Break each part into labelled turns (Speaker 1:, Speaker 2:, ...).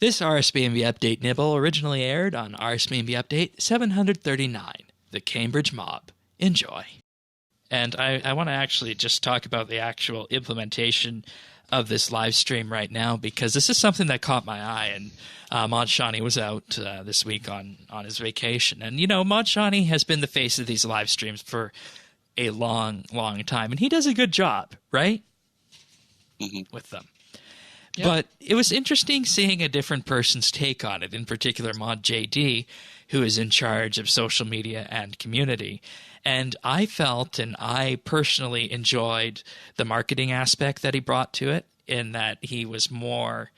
Speaker 1: This RSBANB Update Nibble originally aired on RSBANB Update 739, The Cambridge Mob. Enjoy. And I want to actually just talk about the actual implementation of this live stream right now, because this is something that caught my eye. And Mod Shawnee was out this week on his vacation. And, you know, Mod Shawnee has been the face of these live streams for a long, long time. And he does a good job, right?
Speaker 2: Mm-hmm.
Speaker 1: With them.
Speaker 3: Yep.
Speaker 1: But it was interesting seeing a different person's take on it, in particular Mod JD, who is in charge of social media and community. And I felt, and I personally enjoyed the marketing aspect that he brought to it, in that he was more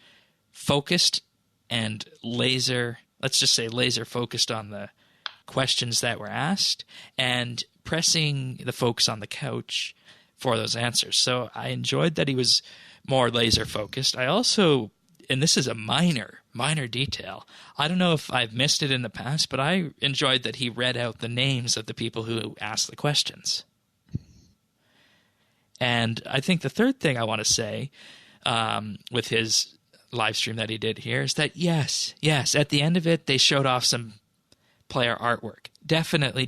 Speaker 1: focused and laser focused on the questions that were asked and pressing the folks on the couch for those answers. So I enjoyed that he was more laser focused. I also, and this is a minor detail, I don't know if I've missed it in the past, but I enjoyed that he read out the names of the people who asked the questions. And I think the third thing I want to say with his live stream that he did here is that yes, at the end of it, they showed off some player artwork. Definitely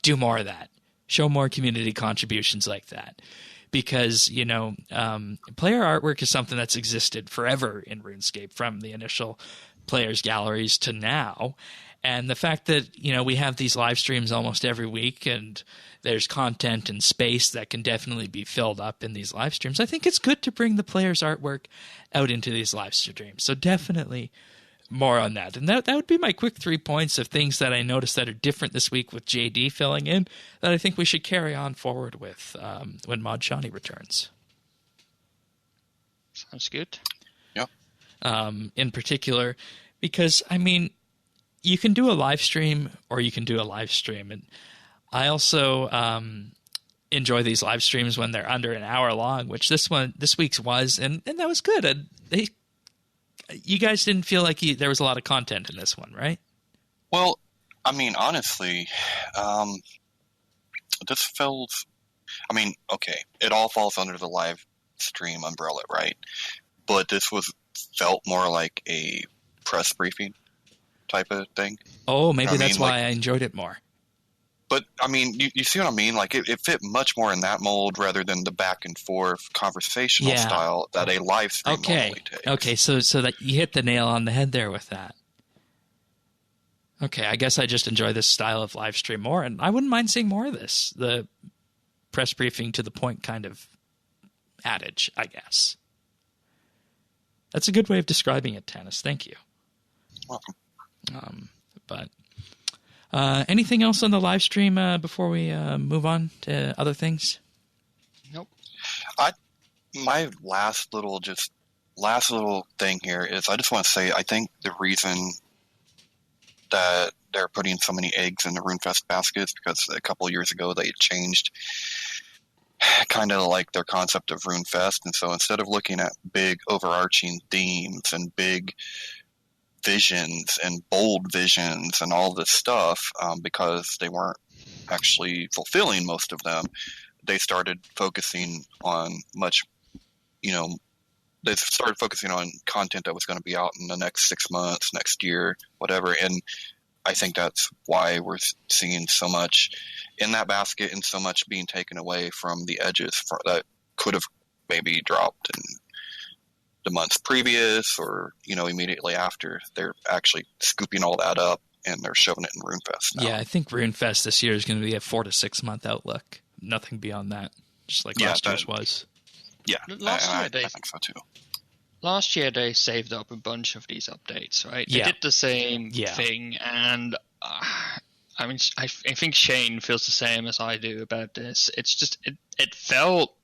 Speaker 1: do more of that. Show more community contributions like that. Because, you know, player artwork is something that's existed forever in RuneScape, from the initial players' galleries to now. And the fact that, you know, we have these live streams almost every week, and there's content and space that can definitely be filled up in these live streams, I think it's good to bring the players' artwork out into these live streams. So definitely more on that. And that would be my quick 3 points of things that I noticed that are different this week with JD filling in, that I think we should carry on forward with when Mod Shawnee returns.
Speaker 3: Sounds good.
Speaker 2: Yeah.
Speaker 1: In particular, because, I mean, you can do a live stream or you can do a live stream. And I also enjoy these live streams when they're under an hour long, which this week's was, and that was good. And you guys didn't feel like there was a lot of content in this one, right?
Speaker 2: Well, I mean, honestly, this feels... I mean, okay, it all falls under the live stream umbrella, right? But this felt more like a press briefing type of thing.
Speaker 1: Oh, maybe that's why I enjoyed it more.
Speaker 2: But, I mean, you see what I mean? Like, it fit much more in that mold rather than the back-and-forth conversational style that a live stream normally takes. Okay,
Speaker 1: so that you hit the nail on the head there with that. Okay, I guess I just enjoy this style of live stream more, and I wouldn't mind seeing more of this. The press briefing to the point kind of adage, I guess. That's a good way of describing it, Tanis. Thank you.
Speaker 2: Welcome.
Speaker 1: But anything else on the live stream before we move on to other things?
Speaker 3: Nope.
Speaker 2: My last little thing here is I just want to say I think the reason that they're putting so many eggs in the RuneFest basket is because a couple of years ago they changed kind of like their concept of RuneFest, and so instead of looking at big overarching themes and big visions and bold visions and all this stuff, because they weren't actually fulfilling most of them, they started focusing on they started focusing on content that was going to be out in the next 6 months, next year, whatever. And I think that's why we're seeing so much in that basket and so much being taken away from the edges that could have maybe dropped in the months previous or, immediately after. They're actually scooping all that up and they're shoving it in RuneFest now.
Speaker 1: Yeah, I think RuneFest this year is going to be a 4 to 6 month outlook. Nothing beyond that, just like last year's was.
Speaker 2: Yeah,
Speaker 3: I
Speaker 2: think so too.
Speaker 3: Last year they saved up a bunch of these updates, right? They did the same thing, and I think Shane feels the same as I do about this. It's just it felt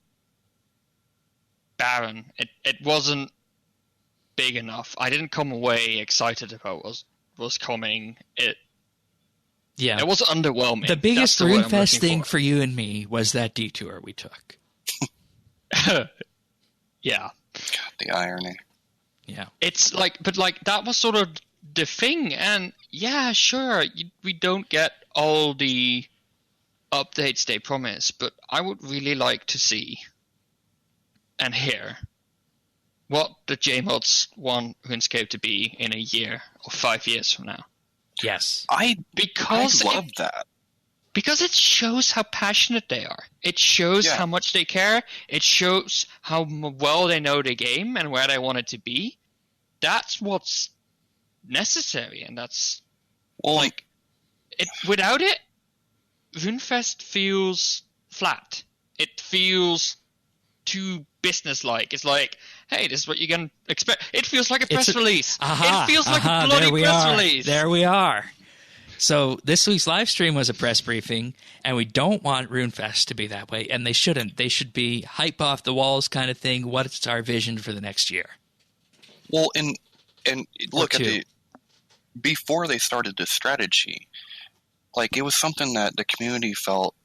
Speaker 3: barren. It wasn't big enough. I didn't come away excited about what was coming. It was underwhelming.
Speaker 1: The biggest RuneFest thing for you and me was that detour we took.
Speaker 3: Yeah.
Speaker 2: God, the irony.
Speaker 1: Yeah.
Speaker 3: It's like, but like that was sort of the thing, and yeah, sure, we don't get all the updates they promise, but I would really like to see and hear what the JMods want RuneScape to be in a year or 5 years from now.
Speaker 1: Yes.
Speaker 2: I love that.
Speaker 3: Because it shows how passionate they are. It shows how much they care. It shows how well they know the game and where they want it to be. That's what's necessary, and that's without it, RuneFest feels flat. It feels too business-like. It's like, hey, this is what you can expect. It feels like a press release. It feels like a bloody press release.
Speaker 1: There we are. So this week's live stream was a press briefing, and we don't want RuneFest to be that way, and they shouldn't. They should be hype off the walls kind of thing. What's our vision for the next year?
Speaker 2: Well, and look at before they started this strategy, like, it was something that the community felt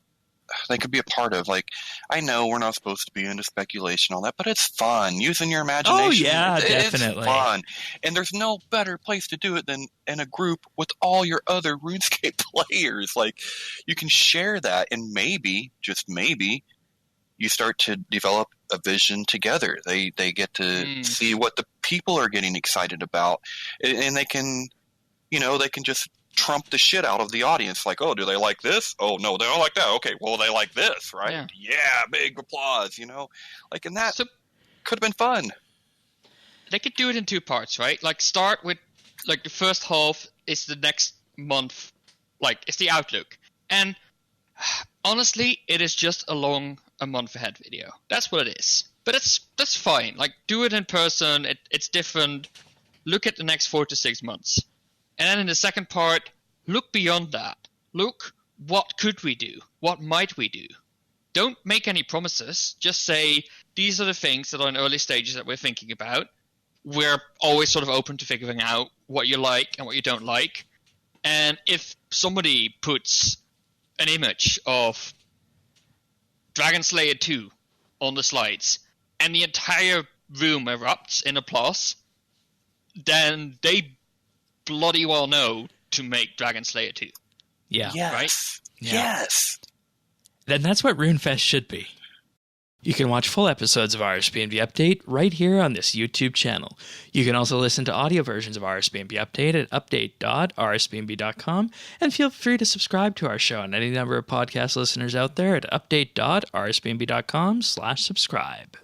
Speaker 2: they could be a part of. Like, I know we're not supposed to be into speculation and all that, but it's fun. Using your imagination.
Speaker 1: Oh, yeah, definitely.
Speaker 2: It's fun. And there's no better place to do it than in a group with all your other RuneScape players. Like, you can share that, and maybe, just maybe, you start to develop a vision together. They get to see what the people are getting excited about, and they can, they can just trump the shit out of the audience. Like, oh, do they like this? Oh, no, they don't like that. Okay, well, they like this, right? Yeah, big applause, Like, and that could have been fun.
Speaker 3: They could do it in two parts, right? Like, start with, like, the first half is the next month. Like, it's the outlook. And honestly, it is just a month ahead video. That's what it is. But that's fine. Like, do it in person. It's different. Look at the next 4 to 6 months. And then in the second part, look beyond that. Look, what could we do? What might we do? Don't make any promises. Just say, these are the things that are in early stages that we're thinking about. We're always sort of open to figuring out what you like and what you don't like. And if somebody puts an image of Dragon Slayer 2 on the slides and the entire room erupts in applause, then they bloody well know to make Dragon Slayer 2.
Speaker 1: Yeah.
Speaker 2: Yes.
Speaker 3: Right?
Speaker 1: Yeah.
Speaker 2: Yes.
Speaker 1: Then that's what RuneFest should be. You can watch full episodes of RSBANDB Update right here on this YouTube channel. You can also listen to audio versions of RSBANDB Update at update.rsbnb.com, and feel free to subscribe to our show and any number of podcast listeners out there at update.rsbnb.com/subscribe.